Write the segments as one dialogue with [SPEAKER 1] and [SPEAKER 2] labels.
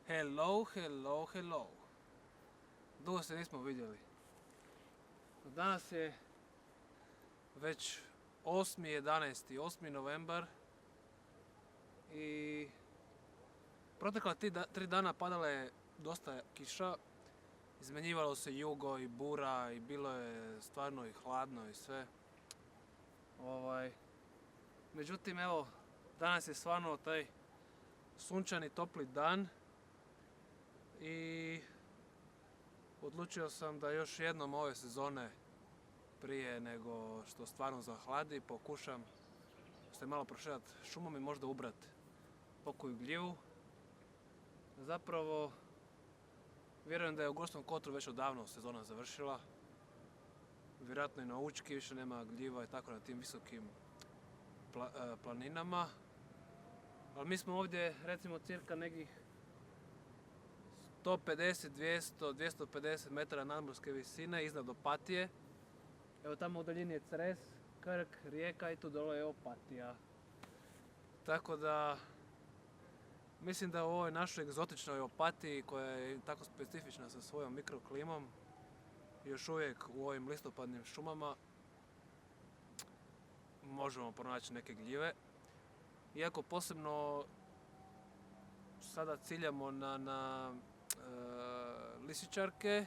[SPEAKER 1] Hello, hello, hello. Dugo se nismo vidjeli. Danas je već 8.11. 8. novembar i protekla 3 dana padala je dosta kiša. Izmenjivalo se jugo i bura i bilo je stvarno i hladno i sve. Međutim, evo, danas je stvarno taj sunčani, topli dan i odlučio sam da još jednom ove sezone prije nego što stvarno zahladi pokušam se malo prošetati šumom i možda ubrat pokoju gljivu. Zapravo vjerujem da je u Gorskom kotaru već odavno sezona završila. Vjerojatno i na Učki više nema gljiva i tako na tim visokim planinama. Ali mi smo ovdje recimo cirka nekih 150, 200, 250 metara nadmorske visine iznad Opatije. Evo tamo u daljini je Cres, Krk, Rijeka i tu dole je Opatija. Tako da mislim da u ovoj našoj egzotičnoj Opatiji koja je tako specifična sa svojom mikroklimom, još uvijek u ovim listopadnim šumama možemo pronaći neke gljive. Iako posebno sada ciljamo na lisičarke,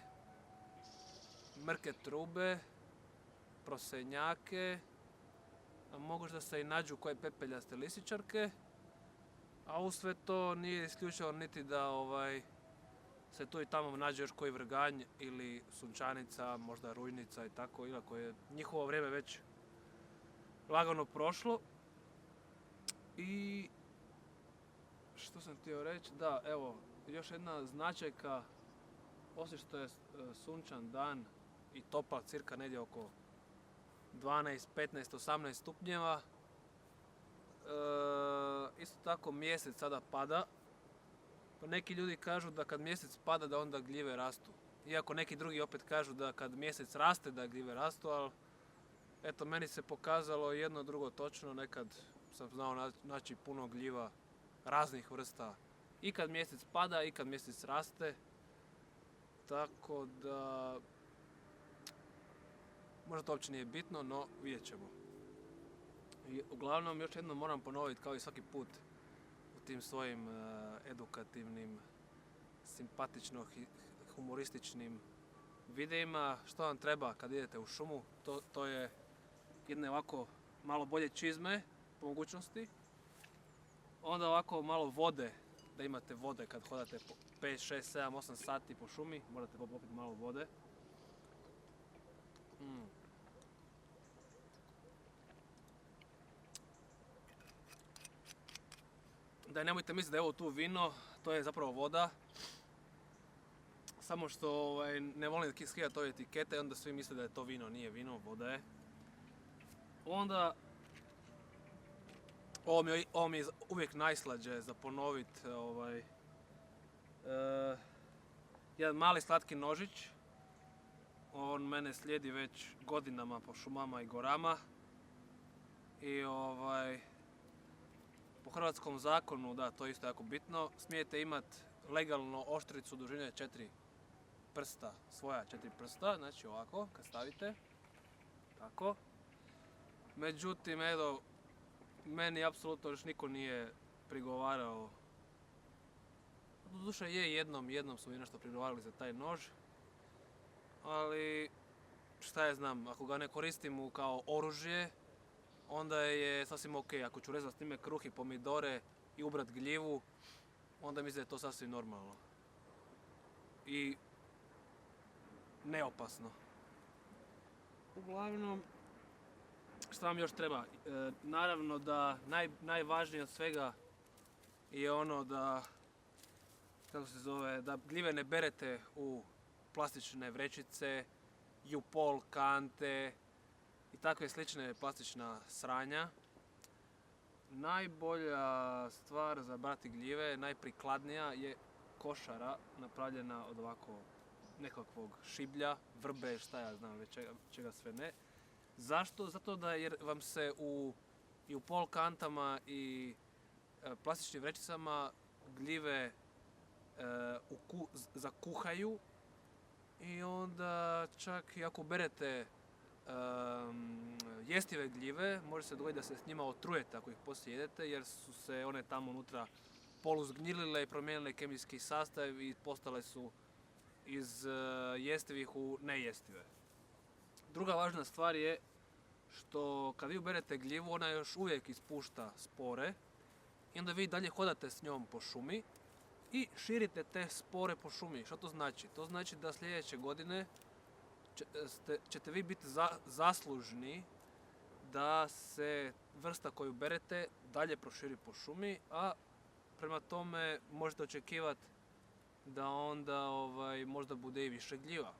[SPEAKER 1] mrke trube, prosenjake, a možda se i nađu koje pepeljaste lisičarke, a u sve to nije isključivo niti da se tu i tamo nađe još koji vrganj ili sunčanica, možda rujnica i tako, iako je njihovo vrijeme već lagano prošlo. I što sam htio reći, da, evo, još jedna značajka, osim što je sunčan dan i topal, cirka negdje oko 12, 15, 18 stupnjeva. Isto tako mjesec sada pada. Pa neki ljudi kažu da kad mjesec pada da onda gljive rastu. Iako neki drugi opet kažu da kad mjesec raste da gljive rastu, ali eto, meni se pokazalo jedno drugo točno. Nekad sam znao naći puno gljiva raznih vrsta i kad mjesec pada i kad mjesec raste. Tako da možda to uopće nije bitno, no vidjet ćemo. I uglavnom još jednom moram ponoviti kao i svaki put u tim svojim edukativnim, simpatično humorističnim videima što vam treba kad idete u šumu. To je jedne ovako malo bolje čizme po mogućnosti. Onda ovako malo vode, da imate vode kad hodate po 5, 6, 7, 8 sati po šumi, morate popiti malo vode. Da nemojte misliti da je ovo tu vino, to je zapravo voda. Samo što ne volim skidati ove etikete i onda svi misle da je to vino, nije vino, voda je. Onda, ovo mi je uvijek najslađe za ponoviti, jedan mali slatki nožić. On mene slijedi već godinama po šumama i gorama. I po hrvatskom zakonu, da, to je isto jako bitno, smijete imati legalno oštricu dužine 4 prsta, svoja 4 prsta, znači ovako, kad stavite, tako. Međutim, evo, meni apsolutno još niko nije prigovarao. Doduše je jednom su mi nešto prigovarali za taj nož, ali šta ja znam, ako ga ne koristim kao oružje, onda je sasvim ok. Ako ću rezati s time kruh i pomidore i ubrat gljivu, onda mislim da je to sasvim normalno. I neopasno. Uglavnom, šta vam još treba? Naravno da najvažnije od svega je ono da, kako se zove, da gljive ne berete u plastične vrećice, U-Pol kante i takve slične plastična sranja. Najbolja stvar za brati gljive, najprikladnija je košara napravljena od ovako nekakvog šiblja, vrbe, šta ja znam, već čega sve ne. Zašto? Zato da jer vam se u U-Pol kantama i plastičnim vrećicama gljive zakuhaju i onda čak i ako berete jestive gljive, može se dogoditi da se s njima otrujete ako ih poslije jedete jer su se one tamo unutra poluzgnjilile i promijenile kemijski sastav i postale su iz jestivih u nejestive. Druga važna stvar je što kad vi uberete gljivu, ona još uvijek ispušta spore i onda vi dalje hodate s njom po šumi i širite te spore po šumi. Što to znači? To znači da sljedeće godine ćete vi biti zaslužni da se vrsta koju berete dalje proširi po šumi, a prema tome možete očekivati da onda možda bude i više gljiva.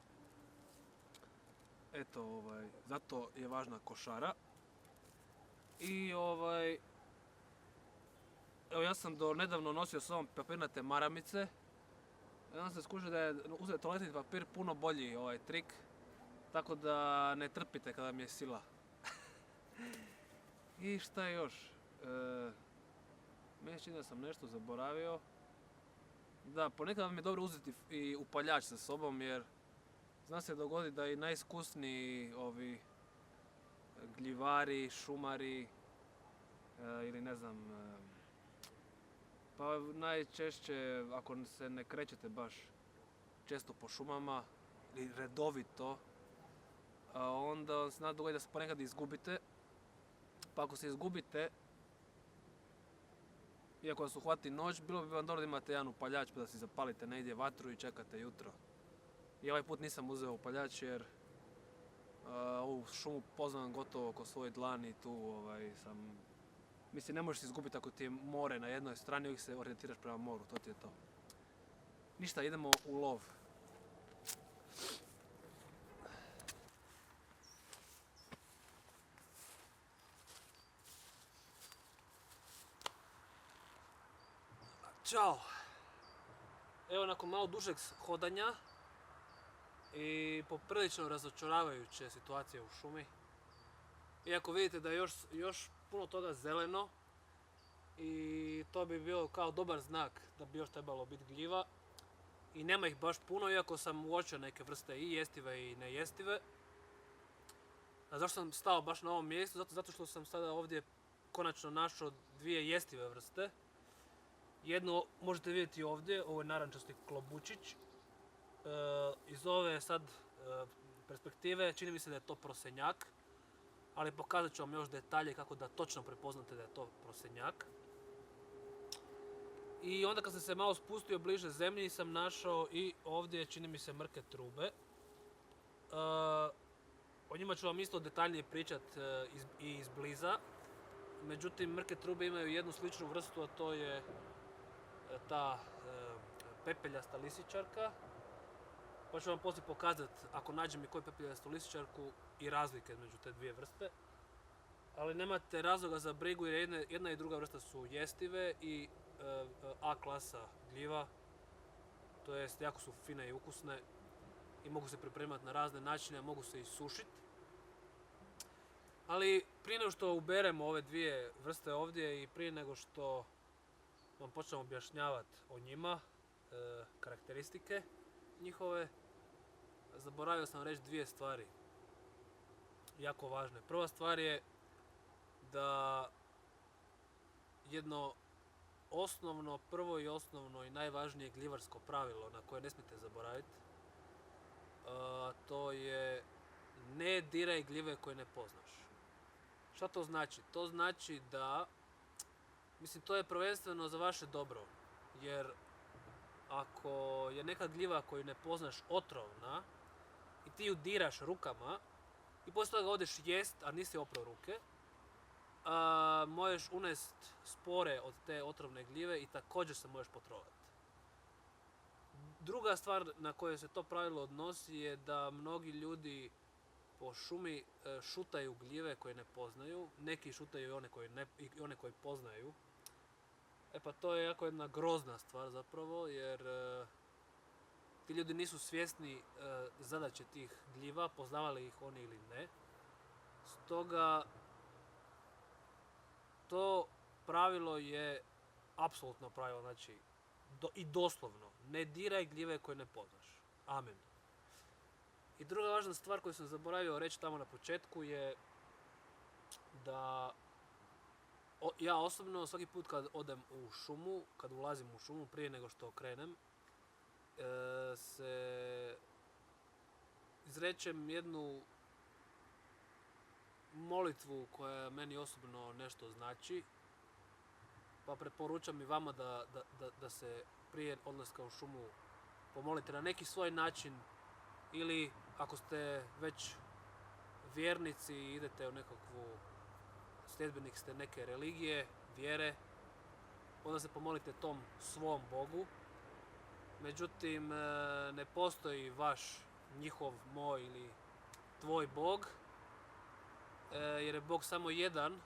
[SPEAKER 1] Eto, zato je važna košara. I evo ja sam do nedavno nosio s ovom papirnate maramice. I onda se skužio da je uzeti toaletni papir puno bolji trik. Tako da ne trpite kada mi je sila. I šta još? Meni se čini da sam nešto zaboravio. Da, ponekad vam je dobro uzeti i upaljač sa sobom jer zna se dogoditi da i najiskusniji gljivari, šumari ili ne znam, pa najčešće ako se ne krećete baš često po šumama ili redovito, onda se zna dogoditi da se ponekad izgubite. Pa ako se izgubite, iako vas uhvati noć, bilo bi vam dobro da imate jedan upaljač pa da si zapalite negdje vatru i čekate jutro. I ovaj put nisam uzeo upaljač jer ovu šumu poznam gotovo oko svoje dlani i tu sam... Mislim, ne možeš se izgubiti ako ti je more na jednoj strani, uvijek se orijentiraš prema moru, to ti je to. Ništa, idemo u lov. Ćao! Evo nakon malo dužeg hodanja i poprilično razočaravajuće situacije u šumi. Iako vidite da je još puno toga zeleno i to bi bio kao dobar znak da bi još trebalo biti gljiva. I nema ih baš puno, iako sam uočio neke vrste i jestive i nejestive. A zašto sam stao baš na ovom mjestu? Zato što sam sada ovdje konačno našao dvije jestive vrste. Jednu možete vidjeti ovdje, ovo je narančasti klobučić. Iz ove sad perspektive čini mi se da je to prosenjak, ali pokazat ću vam još detalje kako da točno prepoznate da je to prosenjak. I onda kad sam se malo spustio bliže zemlji sam našao i ovdje čini mi se mrke trube. O njima ću vam isto detaljnije pričat i izbliza. Međutim, mrke trube imaju jednu sličnu vrstu, a to je ta pepeljasta lisičarka. Pa ću vam poslije pokazati, ako nađem i koju pepeljastu lisičarku, i razlike između te dvije vrste. Ali nemate razloga za brigu jer jedna i druga vrsta su jestive i A klasa gljiva. To jest, jako su fine i ukusne i mogu se pripremati na razne načine, a mogu se i sušiti. Ali prije nego što uberemo ove dvije vrste ovdje i prije nego što vam počnem objašnjavati o njima, karakteristike njihove, zaboravio sam reći dvije stvari jako važne. Prva stvar je da jedno prvo i osnovno i najvažnije gljivarsko pravilo na koje ne smijete zaboraviti, to je ne diraj gljive koje ne poznaš. Šta to znači? To znači da, mislim, to je prvenstveno za vaše dobro, jer ako je neka gljiva koju ne poznaš otrovna i ti ju diraš rukama i poslije toga odeš jest, a nisi oprao ruke, možeš unest spore od te otrovne gljive i također se možeš potrovati. Druga stvar na koju se to pravilo odnosi je da mnogi ljudi po šumi šutaju gljive koje ne poznaju, neki šutaju i one koje poznaju. Pa to je jako jedna grozna stvar zapravo, jer ti ljudi nisu svjesni zadaće tih gljiva, poznavali ih oni ili ne. Stoga to pravilo je apsolutno pravilo, znači I doslovno, ne diraj gljive koje ne poznaš. Amen. I druga važna stvar koju sam zaboravio reći tamo na početku je da ja osobno svaki put kad odem u šumu, kad ulazim u šumu prije nego što krenem, se izrečem jednu molitvu koja meni osobno nešto znači, pa preporučam i vama da se prije odlaska u šumu pomolite na neki svoj način, ili ako ste već vjernici i idete u nekakvu, sljedbenik ste neke religije, vjere, onda se pomolite tom svom Bogu. Međutim, ne postoji vaš, njihov, moj ili tvoj Bog, jer je Bog samo jedan,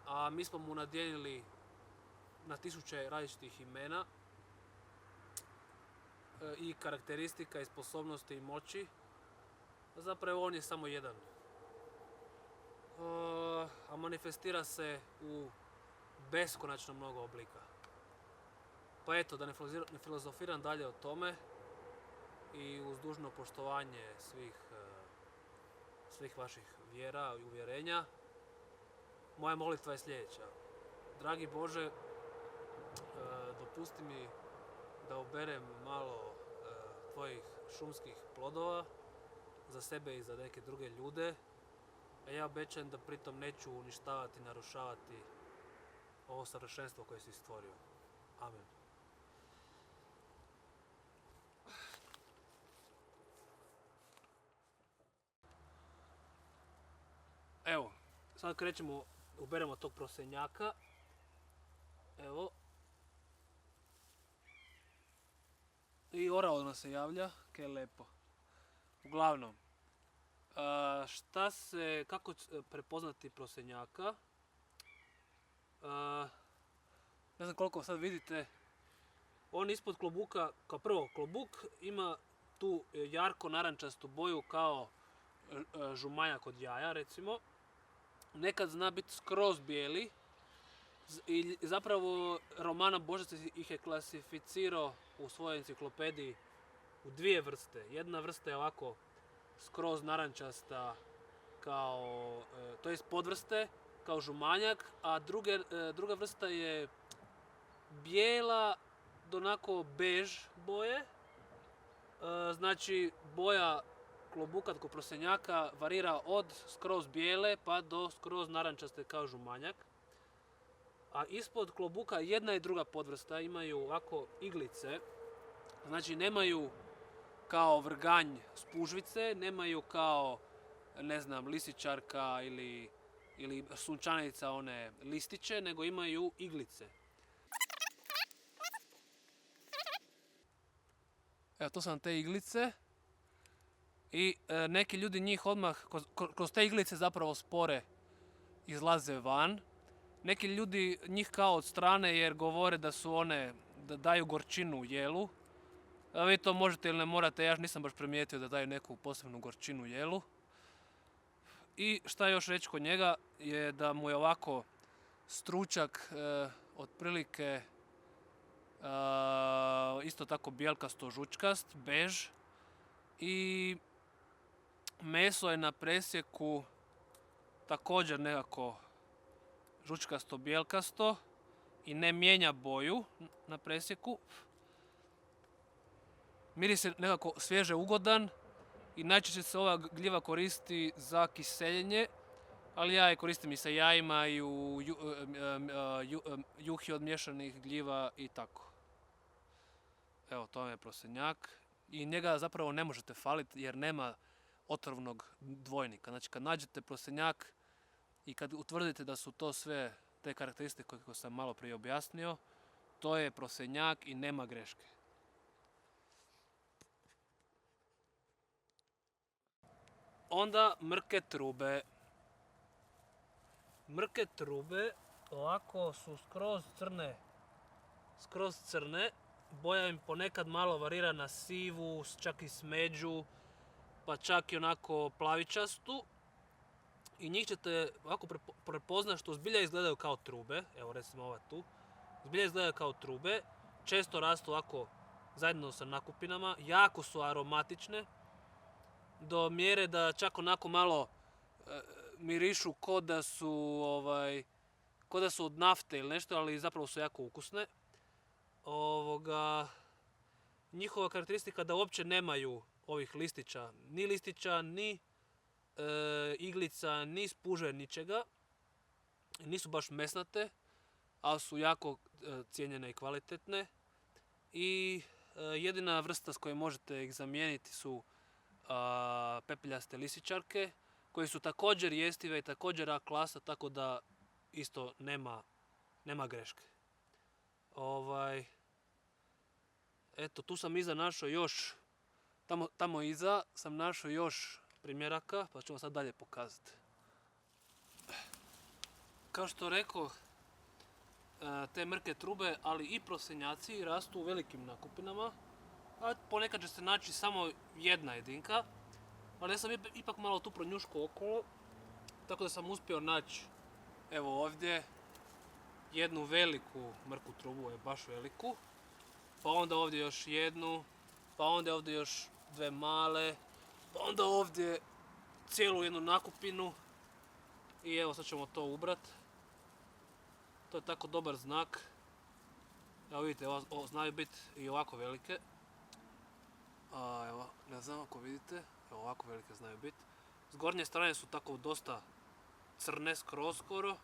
[SPEAKER 1] a mi smo mu nadijelili na tisuće različitih imena i karakteristika i sposobnosti i moći. Zapravo on je samo jedan. A manifestira se u beskonačno mnogo oblika. Pa eto, da ne filozofiram dalje o tome i uz dužno poštovanje svih vaših vjera i uvjerenja, moja molitva je sljedeća. Dragi Bože, dopusti mi da oberem malo tvojih šumskih plodova za sebe i za neke druge ljude, a ja obećam da pritom neću uništavati, narušavati ovo savršenstvo koje si stvorio. Amen. Evo, sad krećemo, uberemo tog prosenjaka. Evo. I orao nas se javlja, kaj lepo. Uglavnom, kako prepoznati prosenjaka? Ne znam koliko sad vidite. On ispod klobuka, kao prvo klobuk, ima tu jarko narančastu boju kao žumanjak od jaja, recimo. Nekad zna biti skroz bijeli. I zapravo Romana Božica ih je klasificirao u svojoj enciklopediji u dvije vrste. Jedna vrsta je ovako skroz narančasta, to jest podvrste, kao žumanjak, a druga vrsta je bijela do onako bež boje. Znači, boja klobuka kod prosenjaka varira od skroz bijele pa do skroz narančaste kao žumanjak. A ispod klobuka jedna i druga podvrsta imaju ovako iglice, znači nemaju kao vrganj spužvice, nemaju kao, ne znam, lisičarka ili sunčanica one listiće, nego imaju iglice. Evo, to su nam te iglice i neki ljudi njih odmah kroz te iglice zapravo spore izlaze van. Neki ljudi njih kao od strane jer govore da su one, da daju gorčinu u jelu. A vi to možete ili ne morate, ja nisam baš primijetio da daju neku posebnu gorčinu u jelu. I šta još reći kod njega je da mu je ovako stručak otprilike isto tako bijelkasto žučkast, bež. I meso je na presjeku također nekako žučkasto bijelkasto i ne mijenja boju na presjeku. Miris je nekako svježe ugodan i najčešće se ova gljiva koristi za kiseljenje, ali ja je koristim i sa jajima i u juhi od miješanih gljiva i tako. Evo, to je prosenjak i njega zapravo ne možete faliti jer nema otrovnog dvojnika. Znači, kad nađete prosenjak i kad utvrdite da su to sve te karakteristike koje sam malo prije objasnio, to je prosenjak i nema greške. Onda mrke trube. Mrke trube ovako su skroz crne. Boja im ponekad malo varira na sivu, čak i smeđu, pa čak i onako plavičastu. I njih ćete ovako prepoznati što zbilja izgledaju kao trube. Evo recimo ova tu. Zbilja izgledaju kao trube. često rastu ovako zajedno sa nakupinama, jako su aromatične, do mjere da čak onako malo mirišu ko da su od nafte ili nešto, ali zapravo su jako ukusne. Njihova karakteristika da uopće nemaju ovih listića, ni iglica, ni spuže, ničega. Nisu baš mesnate, ali su jako cijenjene i kvalitetne. I jedina vrsta s kojom možete ih zamijeniti su pepeljaste lisičarke, koje su također jestive i također A klasa, tako da isto nema greške. Eto, tu sam iza našao još, tamo iza sam našao još primjeraka, pa ću vam sad dalje pokazati. Kao što rekao, te mrke trube, ali i prosenjaci rastu u velikim nakupinama, a ponekad će se naći samo jedna jedinka, ali ja sam ipak malo tu pronjuškao okolo, tako da sam uspio naći, evo ovdje, jednu veliku mrku trubu, je baš veliku, pa onda ovdje još jednu, pa onda ovdje još dve male, pa onda ovdje cijelu jednu nakupinu i evo sad ćemo to ubrati. To je tako dobar znak. Evo vidite, ovo znaju biti i ovako velike. Evo, ne znam ako vidite, evo ovako velike znaju biti. S gornje strane su tako dosta crne, skoro.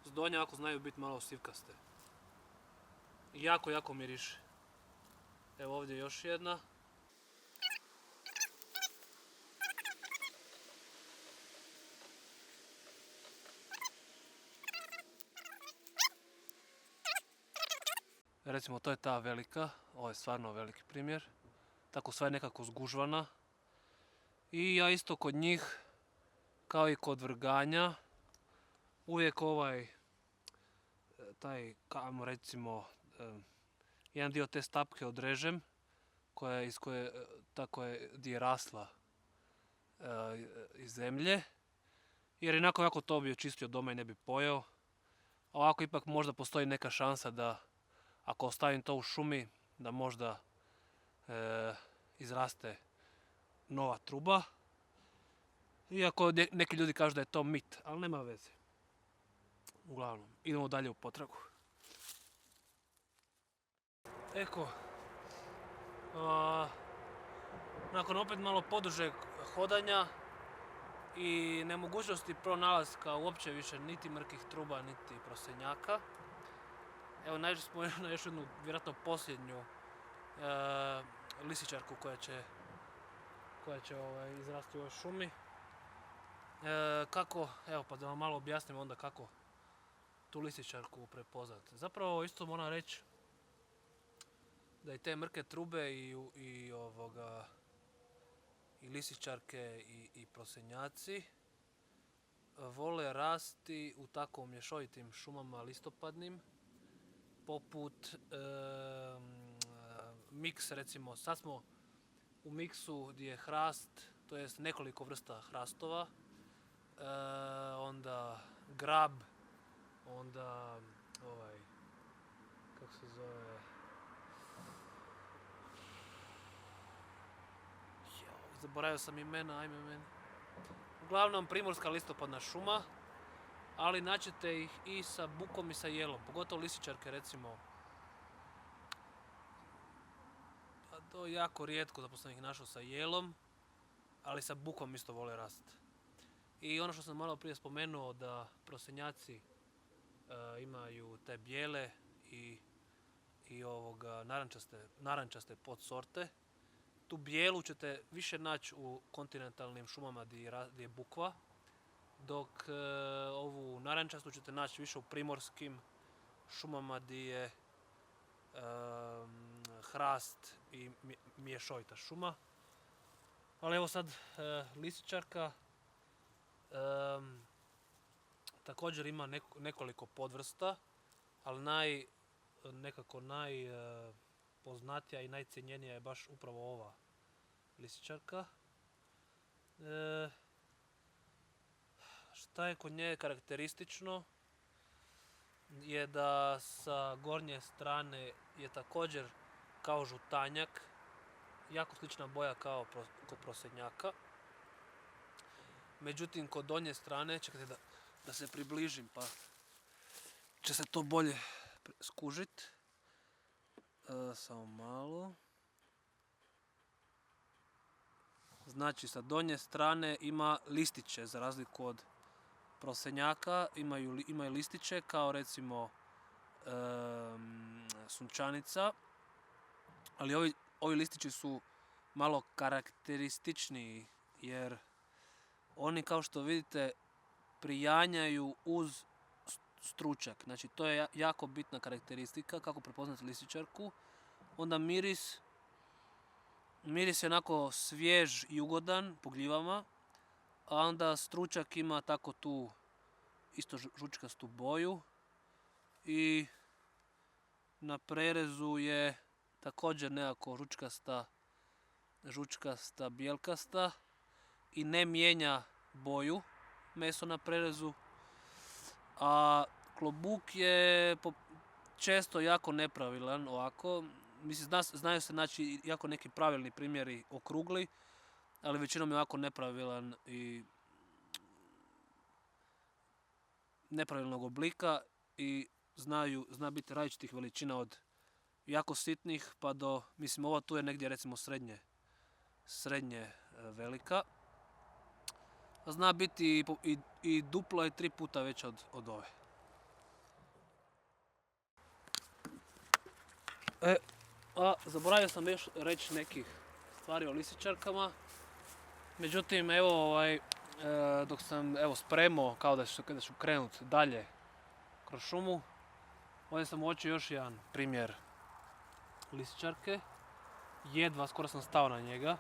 [SPEAKER 1] S donje ovako znaju biti malo sivkaste. Jako miriše. Evo ovdje još jedna. Recimo to je ta velika, ovo je stvarno veliki primjer. Tako sva je nekako zgužvana. I ja isto kod njih, kao i kod vrganja, uvijek kamo recimo, jedan dio te stapke odrežem, gdje je rasla iz zemlje. Jer inako jako to bi očistio doma i ne bi pojeo. A ovako ipak možda postoji neka šansa da ako ostavim to u šumi, da možda izraste nova truba. Iako neki ljudi kažu da je to mit, ali nema veze. Uglavnom, idemo dalje u potragu. Eko, nakon opet malo podužeg hodanja i nemogućnosti pronalaska uopće više niti mrkih truba, niti prosenjaka, evo naišli smo na još jednu, vjerojatno posljednju lisičarku koja će izrasti u ovoj šumi. Evo pa da vam malo objasnim onda kako tu lisičarku prepoznati. Zapravo isto moram reći da i te mrke trube i lisičarke i prosenjaci vole rasti u tako mješovitim šumama listopadnim, poput miks, recimo sad smo u miksu gdje je hrast, to jest nekoliko vrsta hrastova, onda grab, onda kako se zove, zaboravio sam imena, ajme meni. Uglavnom primorska listopadna šuma, ali naćete ih i sa bukom i sa jelom, pogotovo lisičarke recimo. A to je jako rijetko da sam ih našao sa jelom, ali sa bukom isto vole rasti. I ono što sam malo prije spomenuo, da prosenjaci imaju te bijele i narančaste podsorte. Tu bijelu ćete više naći u kontinentalnim šumama gdje je bukva, dok ovu narančastu ćete naći više u primorskim šumama gdje je hrast i mješovita šuma. Ali evo sad lisičarka također ima nekoliko podvrsta, ali nekako najpoznatija i najcijenjenija je baš upravo ova lisičarka. Šta je kod nje karakteristično? je da sa gornje strane je također kao žutanjak, jako slična boja kao kod prosjednjaka. Međutim, kod donje strane, čekajte da se približim pa će se to bolje skužit. Samo malo. Znači, sa donje strane ima listiće, za razliku od prosjenjaka. Imaju listiće, kao recimo sunčanica. Ali ovi listići su malo karakterističniji, jer oni, kao što vidite, prijanjaju uz stručak. Znači, to je jako bitna karakteristika, kako prepoznati lističarku. Onda miris je onako svjež i ugodan po gljivama, a onda stručak ima tako tu isto žučkastu boju i na prerezu je također nekako žučkasta, bijelkasta i ne mijenja boju meso na prerezu. A klobuk je često jako nepravilan ovako. Mislim, znaju se naći jako neki pravilni primjeri okrugli, ali većinom je ovako nepravilan i nepravilnog oblika i zna biti različitih veličina od jako sitnih pa do, mislim, ova tu je negdje recimo srednje velika. Zna biti i duplo i 3 puta veća od ove. Zaboravio sam još reći nekih stvari o lisičarkama. Međutim, evo dok sam spremao kao da ću krenuti dalje kroz šumu, ovdje sam uočio još jedan primjer lisičarke. Jedva, skoro sam stao na njega.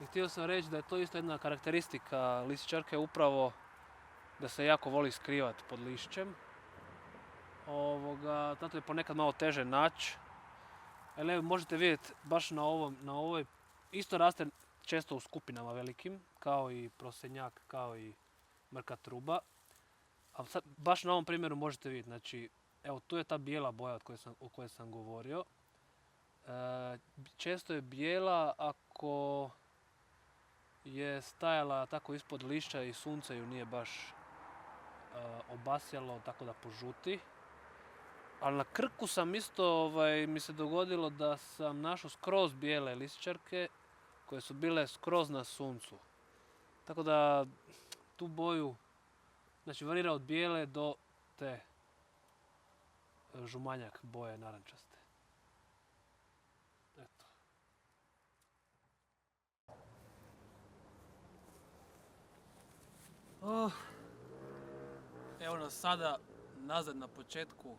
[SPEAKER 1] I htio sam reći da je to isto jedna karakteristika lisičarke, upravo da se jako voli skrivati pod lišćem. Zato je ponekad malo teže naći. Ali možete vidjeti baš na ovoj, isto raste često u skupinama velikim, kao i prosjenjak, kao i mrka truba. A sad, baš na ovom primjeru možete vidjeti, znači, evo tu je ta bijela boja o kojoj sam govorio. Često je bijela ako je stajala tako ispod lišća i sunce ju nije baš obasjalo tako da požuti. Ali na krku sam isto, mi se dogodilo da sam našao skroz bijele lisičarke koje su bile skroz na suncu. Tako da tu boju, znači, varira od bijele do te žumanjak boje narančaste. Eto. Evo nas sada nazad na početku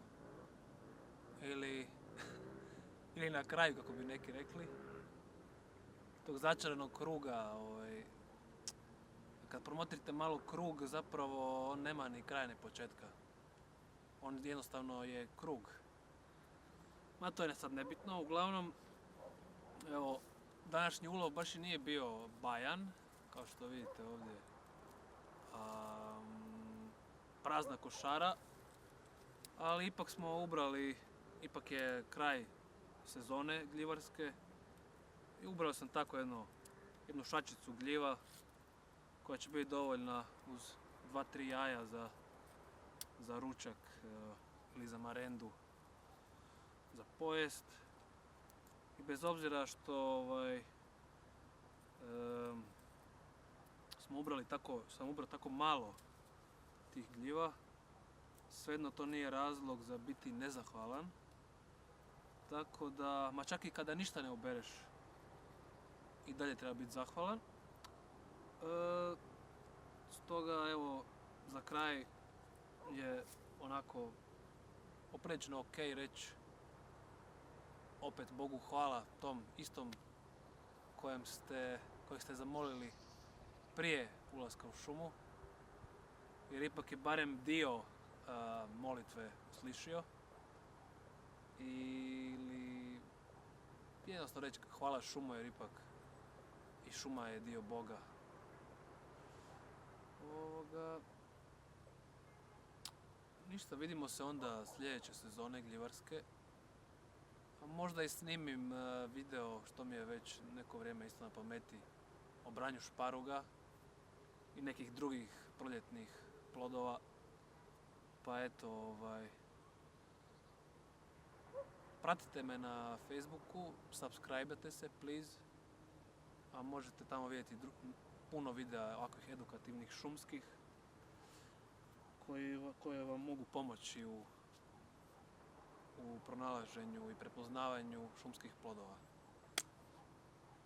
[SPEAKER 1] ili na kraju, kako bi neki rekli, tog začaranog kruga. Kad promotrite malo krug, zapravo on nema ni kraja ni početka. On jednostavno je krug. Ma to je sad nebitno. Uglavnom, evo, današnji ulov baš i nije bio bajan, kao što vidite ovdje. Prazna košara, ali ipak smo ubrali, ipak je kraj sezone gljivarske i ubrao sam tako jednu šačicu gljiva koja će biti dovoljna uz 2-3 jaja za ručak ili za marendu za pojest. I bez obzira što sam ubrao tako malo tih gljiva, svejedno to nije razlog za biti nezahvalan. Tako da, ma čak i kada ništa ne obereš, i dalje treba biti zahvalan. Stoga, evo, za kraj je onako oprečno ok reći opet Bogu hvala, tom istom kojeg ste zamolili prije ulaska u šumu, jer ipak je barem dio molitve slišio. Ili jednostavno reći hvala šumu, jer ipak i šuma je dio Boga. Ništa, vidimo se onda sljedeće sezone gljivarske. A možda i snimim video, što mi je već neko vrijeme isto na pameti, o branju šparuga i nekih drugih proljetnih plodova. Pa eto, pratite me na Facebooku, subscribe-te se, please. A možete tamo vidjeti puno videa ovakvih edukativnih šumskih koje vam mogu pomoći u pronalaženju i prepoznavanju šumskih plodova.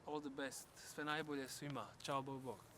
[SPEAKER 1] All the best, sve najbolje svima. Ćao, bog bog.